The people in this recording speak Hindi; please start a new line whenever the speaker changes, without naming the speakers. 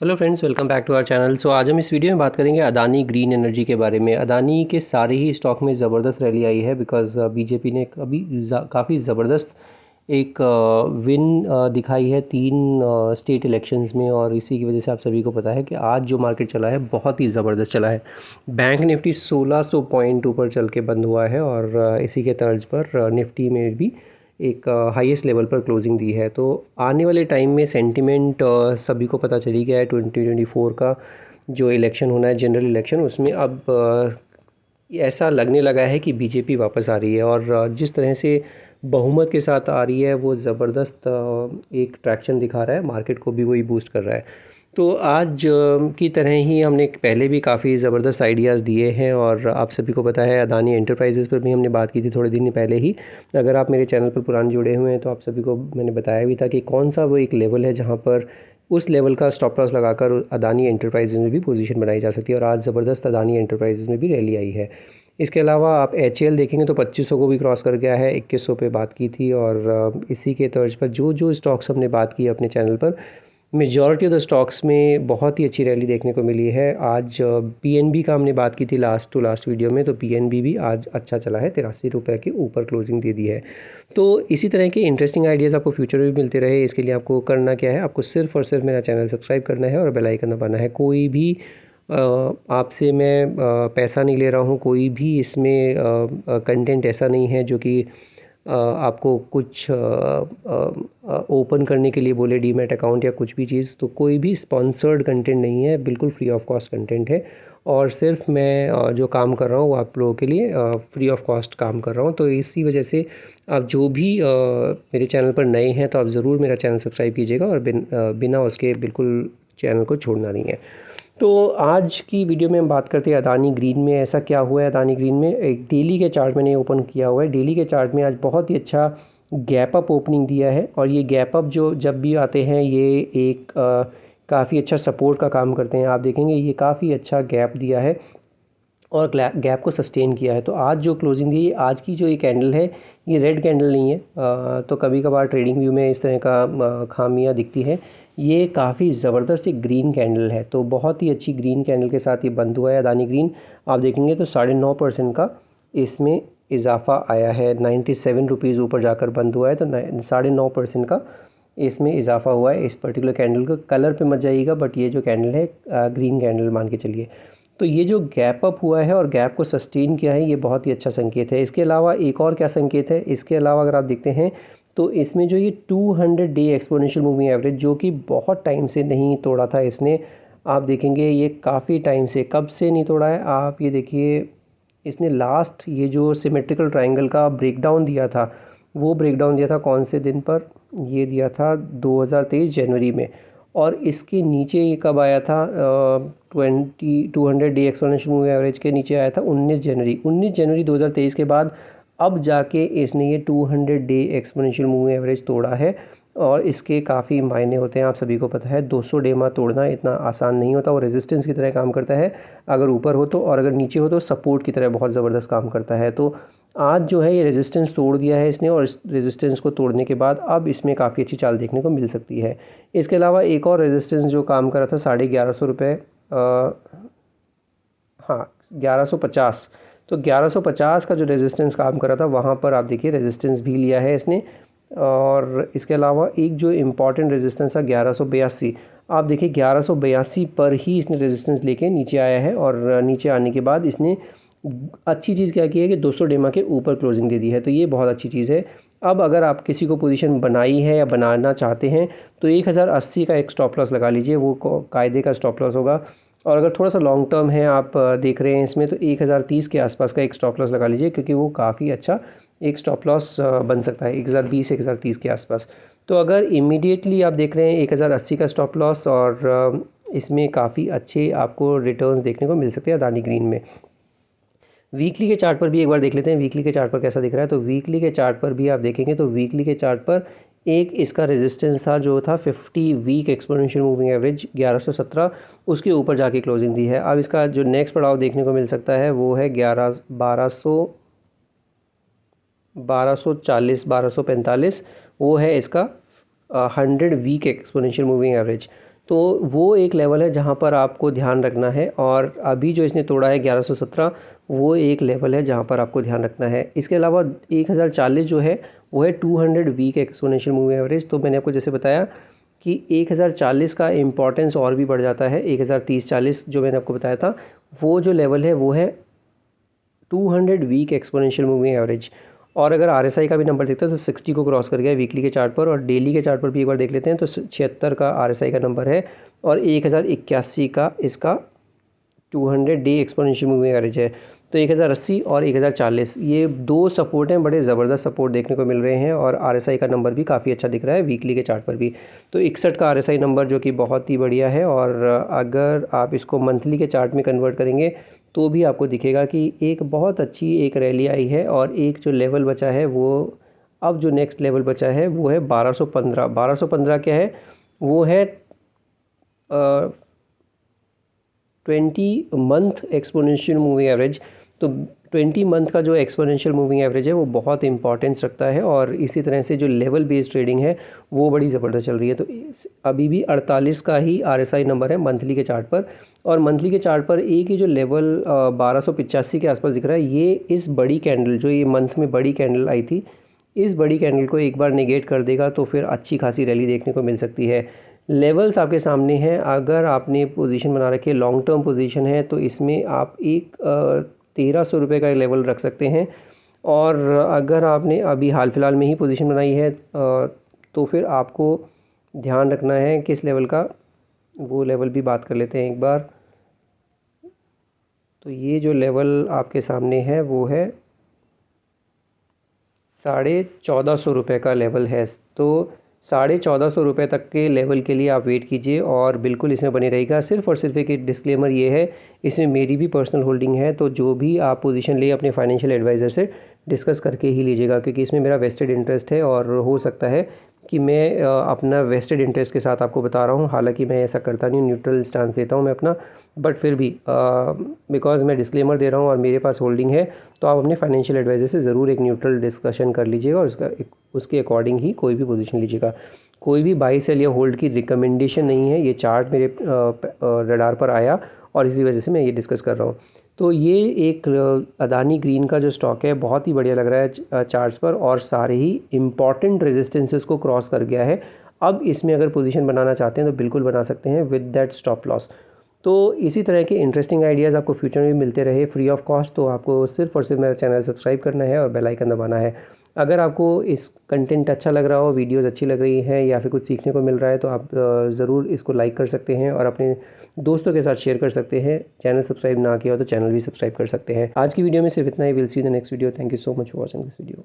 Hello friends, welcome back to our channel. आज हम इस वीडियो में बात करेंगे अदानी ग्रीन एनर्जी के बारे में। अदानी के सारे ही स्टॉक में ज़बरदस्त रैली आई है बिकॉज़ बीजेपी ने अभी काफ़ी ज़बरदस्त एक विन दिखाई है 3 स्टेट इलेक्शंस में, और इसी की वजह से आप सभी को पता है कि आज जो मार्केट चला है बहुत ही ज़बरदस्त चला है। बैंक निफ्टी 1600 पॉइंट ऊपर चल के बंद हुआ है, और इसी के तर्ज पर निफ्टी में भी एक हाईएस्ट लेवल पर क्लोजिंग दी है। तो आने वाले टाइम में सेंटिमेंट सभी को पता चली गया है। 2024 का जो इलेक्शन होना है, जनरल इलेक्शन, उसमें अब ऐसा लगने लगा है कि बीजेपी वापस आ रही है, और जिस तरह से बहुमत के साथ आ रही है वो ज़बरदस्त एक ट्रैक्शन दिखा रहा है, मार्केट को भी वही बूस्ट कर रहा है। तो आज की तरह ही हमने पहले भी काफ़ी ज़बरदस्त आइडियाज़ दिए हैं, और आप सभी को पता है अदानी एंटरप्राइजेज़ पर भी हमने बात की थी थोड़े दिन पहले ही। अगर आप मेरे चैनल पर पुराने जुड़े हुए हैं तो आप सभी को मैंने बताया भी था कि कौन सा वो एक लेवल है जहाँ पर उस लेवल का स्टॉप लॉस लगाकर अदानी एंटरप्राइजेज़ में भी पोजीशन बनाई जा सकती है, और आज ज़बरदस्त अदानी एंटरप्राइजेज़ में भी रैली आई है। इसके अलावा आप एचएएल देखेंगे तो 2500 को भी क्रॉस कर गया है, 2100 पे बात की थी, और इसी के तर्ज पर जो जो स्टॉक्स हमने बात की अपने चैनल पर, मेजॉरिटी ऑफ द स्टॉक्स में बहुत ही अच्छी रैली देखने को मिली है। आज पीएनबी का हमने बात की थी लास्ट टू लास्ट वीडियो में, तो पीएनबी भी आज अच्छा चला है, 83 रुपये के ऊपर क्लोजिंग दे दी है। तो इसी तरह के इंटरेस्टिंग आइडियाज़ आपको फ्यूचर में भी मिलते रहे, इसके लिए आपको करना क्या है, आपको सिर्फ और सिर्फ मेरा चैनल सब्सक्राइब करना है और बेल आइकन दबाना है। कोई भी आपसे मैं पैसा नहीं ले रहा हूँ, कोई भी इसमें कंटेंट ऐसा नहीं है जो कि आपको कुछ ओपन करने के लिए बोले डीमैट अकाउंट या कुछ भी चीज़। तो कोई भी स्पॉन्सर्ड कंटेंट नहीं है, बिल्कुल फ्री ऑफ कॉस्ट कंटेंट है, और सिर्फ मैं जो काम कर रहा हूँ वो आप लोगों के लिए फ्री ऑफ कॉस्ट काम कर रहा हूँ। तो इसी वजह से आप जो भी मेरे चैनल पर नए हैं तो आप ज़रूर मेरा चैनल सब्सक्राइब कीजिएगा, और बिना उसके बिल्कुल चैनल को छोड़ना नहीं है। तो आज की वीडियो में हम बात करते हैं अदानी ग्रीन में ऐसा क्या हुआ है। अदानी ग्रीन में एक डेली के चार्ट मैंने ओपन किया हुआ है। डेली के चार्ट में आज बहुत ही अच्छा गैप अप ओपनिंग दिया है, और ये गैप अप जो जब भी आते हैं ये एक काफ़ी अच्छा सपोर्ट का काम करते हैं। आप देखेंगे ये काफ़ी अच्छा गैप दिया है और गैप को सस्टेन किया है। तो आज जो क्लोजिंग दी, आज की जो ये कैंडल है ये रेड कैंडल नहीं है। तो कभी कभार ट्रेडिंग व्यू में इस तरह का खामियां दिखती है। ये काफ़ी ज़बरदस्त एक ग्रीन कैंडल है, तो बहुत ही अच्छी ग्रीन कैंडल के साथ ये बंद हुआ है अदानी ग्रीन। आप देखेंगे तो 9.5% का इसमें इजाफा आया है। 97 रुपीज़ ऊपर जाकर बंद हुआ है, तो 9.5% का इसमें इजाफा हुआ है। इस पर्टिकुलर कैंडल का कलर पे मत जाइएगा, बट ये जो कैंडल है ग्रीन कैंडल मान के चलिए। तो ये जो गैप अप हुआ है और गैप को सस्टेन किया है, ये बहुत ही अच्छा संकेत है। इसके अलावा एक और क्या संकेत है, इसके अलावा अगर आप देखते हैं तो इसमें जो ये 200 डे एक्सपोनेंशियल मूविंग एवरेज जो कि बहुत टाइम से नहीं तोड़ा था इसने, आप देखेंगे ये काफ़ी टाइम से, कब से नहीं तोड़ा है, आप ये देखिए इसने लास्ट ये जो सिमेट्रिकल ट्रायंगल का ब्रेकडाउन दिया था, वो ब्रेकडाउन दिया था कौन से दिन पर, ये दिया था 2023 जनवरी में। और इसके नीचे ये कब आया था, 200 डे एक्सपोनेंशियल मूविंग एवरेज के नीचे आया था 19 जनवरी 2023 के बाद अब जाके इसने ये 200 डे एक्सपोनेंशियल मूविंग एवरेज तोड़ा है। और इसके काफ़ी मायने होते हैं, आप सभी को पता है 200 डेमा तोड़ना इतना आसान नहीं होता, वो रेजिस्टेंस की तरह काम करता है अगर ऊपर हो तो, और अगर नीचे हो तो सपोर्ट की तरह बहुत ज़बरदस्त काम करता है। तो आज जो है ये रेजिस्टेंस तोड़ दिया है इसने, और इस रेजिस्टेंस को तोड़ने के बाद अब इसमें काफ़ी अच्छी चाल देखने को मिल सकती है। इसके अलावा एक और रेजिस्टेंस जो काम कर रहा था 1150 रुपये, हाँ 1150, तो 1150 का जो रेजिस्टेंस काम कर रहा था वहाँ पर आप देखिए रेजिस्टेंस भी लिया है इसने। और इसके अलावा एक जो इम्पॉर्टेंट रेजिस्टेंस था 1182, आप देखिए 1182 पर ही इसने रेजिस्टेंस लेके नीचे आया है, और नीचे आने के बाद इसने अच्छी चीज़ क्या की है कि 200 डेमा के ऊपर क्लोजिंग दे दी है, तो ये बहुत अच्छी चीज़ है। अब अगर आप किसी को पोजीशन बनाई है या बनाना चाहते हैं तो 1080 का एक स्टॉप लॉस लगा लीजिए, वो कायदे का स्टॉप लॉस होगा। और अगर थोड़ा सा लॉन्ग टर्म है आप देख रहे हैं इसमें, तो 1030 के आसपास का एक स्टॉप लॉस लगा लीजिए, क्योंकि वो काफ़ी अच्छा एक स्टॉप लॉस बन सकता है 1020 1030 के आसपास। तो अगर इमीडिएटली आप देख रहे हैं 1080 का स्टॉप लॉस, और इसमें काफ़ी अच्छे आपको रिटर्न्स देखने को मिल सकते हैं अदानी ग्रीन में। वीकली के चार्ट पर भी एक बार देख लेते हैं वीकली के चार्ट पर कैसा दिख रहा है। तो वीकली के चार्ट पर भी आप देखेंगे तो वीकली के चार्ट पर एक इसका रेजिस्टेंस था जो था 50 वीक एक्सपोनेंशियल मूविंग एवरेज 1117, उसके ऊपर जाके क्लोजिंग दी है। अब इसका जो नेक्स्ट पड़ाव देखने को मिल सकता है वो है 1240 1245, वो है इसका 100 वीक एक्सपोनेंशियल मूविंग एवरेज। तो वो एक लेवल है जहाँ पर आपको ध्यान रखना है। और अभी जो इसने तोड़ा है 1117, वो एक लेवल है जहाँ पर आपको ध्यान रखना है। इसके अलावा 1040 जो है वो है 200 वीक एक्सपोनेंशियल मूविंग एवरेज। तो मैंने आपको जैसे बताया कि 1040 का इम्पॉर्टेंस और भी बढ़ जाता है। 1030-40 जो मैंने आपको बताया था, वो जो लेवल है वो है 200 वीक एक्सपोनेंशियल मूविंग एवरेज। और अगर RSI का भी नंबर देखते हैं तो 60 को क्रॉस कर गया है वीकली के चार्ट पर, और डेली के चार्ट पर भी एक बार देख लेते हैं तो 76 का RSI का नंबर है, और 1081 का इसका 200 डे एक्सपोनेंशियल मूविंग एवरेज है। तो 1080 और 1040 ये दो सपोर्ट हैं, बड़े ज़बरदस्त सपोर्ट देखने को मिल रहे हैं, और RSI का नंबर भी काफ़ी अच्छा दिख रहा है वीकली के चार्ट पर भी। तो 61 का RSI नंबर जो कि बहुत ही बढ़िया है। और अगर आप इसको मंथली के चार्ट में कन्वर्ट करेंगे तो भी आपको दिखेगा कि एक बहुत अच्छी एक रैली आई है, और एक जो लेवल बचा है वो, अब जो नेक्स्ट लेवल बचा है वो है 1215। 1215 क्या है, वो है 20 मंथ एक्सपोनेंशियल मूविंग एवरेज। तो 20 मंथ का जो एक्सपोनेंशियल मूविंग एवरेज है वो बहुत इंपॉर्टेंस रखता है, और इसी तरह से जो लेवल बेस्ड ट्रेडिंग है वो बड़ी ज़बरदस्त चल रही है। तो अभी भी 48 का ही RSI नंबर है मंथली के चार्ट पर, और मंथली के चार्ट पर एक ही जो लेवल 1285 के आसपास दिख रहा है, ये इस बड़ी कैंडल, जो ये मंथ में बड़ी कैंडल आई थी, इस बड़ी कैंडल को एक बार नेगेट कर देगा तो फिर अच्छी खासी रैली देखने को मिल सकती है। लेवल्स आपके सामने हैं। अगर आपने पोजीशन बना रखी है, लॉन्ग टर्म पोजीशन है, तो इसमें आप एक 1300 रुपये का लेवल रख सकते हैं। और अगर आपने अभी हाल फिलहाल में ही पोजीशन बनाई है तो फिर आपको ध्यान रखना है किस लेवल का, वो लेवल भी बात कर लेते हैं एक बार। तो ये जो लेवल आपके सामने है वो है 1450 रुपये का लेवल है। तो 1450 रुपये तक के लेवल के लिए आप वेट कीजिए, और बिल्कुल इसमें बने रहेगा। सिर्फ और सिर्फ एक डिस्क्लेमर ये है, इसमें मेरी भी पर्सनल होल्डिंग है, तो जो भी आप पोजीशन ले अपने फाइनेंशियल एडवाइज़र से डिस्कस करके ही लीजिएगा, क्योंकि इसमें मेरा वेस्टेड इंटरेस्ट है, और हो सकता है कि मैं अपना वेस्टेड इंटरेस्ट के साथ आपको बता रहा हूँ। हालांकि मैं ऐसा करता नहीं, न्यूट्रल स्टांस लेता हूँ मैं अपना, बट फिर भी बिकॉज़ मैं डिस्क्लेमर दे रहा हूँ और मेरे पास होल्डिंग है, तो आप अपने फाइनेंशियल एडवाइज़र से ज़रूर एक न्यूट्रल डिस्कशन कर लीजिएगा, और उसके अकॉर्डिंग ही कोई भी पोजीशन लीजिएगा। कोई भी बाई सेल या होल्ड की रिकमेंडेशन नहीं है, ये चार्ट मेरे रडार पर आया और इसी वजह से मैं ये डिस्कस कर रहा हूँ। तो ये एक अदानी ग्रीन का जो स्टॉक है बहुत ही बढ़िया लग रहा है चार्ट्स पर, और सारे ही इम्पॉर्टेंट रेजिस्टेंसेस को क्रॉस कर गया है। अब इसमें अगर पोजीशन बनाना चाहते हैं तो बिल्कुल बना सकते हैं विद दैट स्टॉप लॉस। तो इसी तरह के इंटरेस्टिंग आइडियाज़ आपको फ्यूचर में भी मिलते रहे फ्री ऑफ कॉस्ट, तो आपको सिर्फ और सिर्फ मेरा चैनल सब्सक्राइब करना है और बेल आइकन दबाना है। अगर आपको इस कंटेंट अच्छा लग रहा हो, वीडियोस अच्छी लग रही हैं, या फिर कुछ सीखने को मिल रहा है, तो आप ज़रूर इसको लाइक कर सकते हैं और अपने दोस्तों के साथ शेयर कर सकते हैं। चैनल सब्सक्राइब ना किया हो तो चैनल भी सब्सक्राइब कर सकते हैं। आज की वीडियो में सिर्फ इतना ही। Will see the next video. Thank you so much for watching this video.